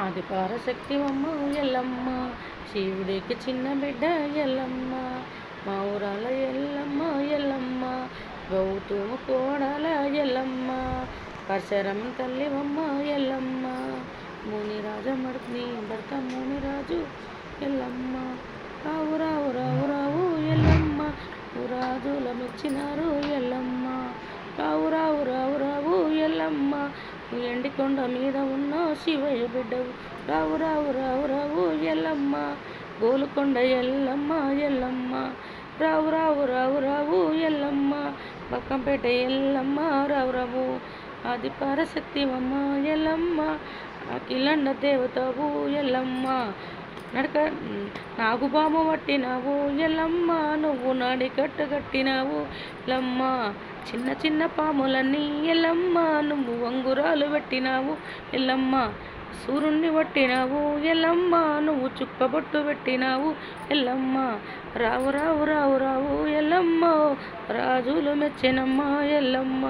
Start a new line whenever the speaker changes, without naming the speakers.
ఆదిపరాశక్తివమ్మ ఎల్లమ్మ, శివుడికి చిన్న బిడ్డ ఎల్లమ్మ, మా ఊరాల ఎల్లమ్మ ఎల్లమ్మ, గౌతమ కోడల ఎల్లమ్మ, పరశురామ తల్లివమ్మ ఎల్లమ్మ, మునిరాజమర్ని భర్త మునిరాజు ఎల్లమ్మ, రావు రావు రావు రావు ఎల్లమ్మ, రాజుల మెచ్చినారు ఎల్లమ్మ, రావు రావు రావు రావు ఎల్లమ్మ, ఎండికొండ మీద ఉన్న శివయ్య బిడ్డవు, రావు రావు రావు రావు ఎల్లమ్మ, గోలుకొండ ఎల్లమ్మ ఎల్లమ్మ, రావు రావు రావు రావు ఎల్లమ్మ, బక్కంపేట ఎల్లమ్మ రావు రావు, ఆది పరాశక్తివమ్మ ఎల్లమ్మ, అఖిలండ దేవతవు ఎల్లమ్మ, నడక నాగుబాము పట్టినావు ఎల్లమ్మ, నువ్వు నాడి కట్టినావు ఎల్లమ్మ, చిన్న చిన్న పాములన్నీ ఎల్లమ్మ, నువ్వు వంగురాలు పెట్టినావు ఎల్లమ్మ, సూర్యుణ్ణి పట్టినావు ఎల్లమ్మ, నువ్వు చుక్కబొట్టు పెట్టినావు ఎల్లమ్మ, రావు రావు రావు రావు ఎల్లమ్మ, రాజులు మెచ్చినమ్మ ఎల్లమ్మ.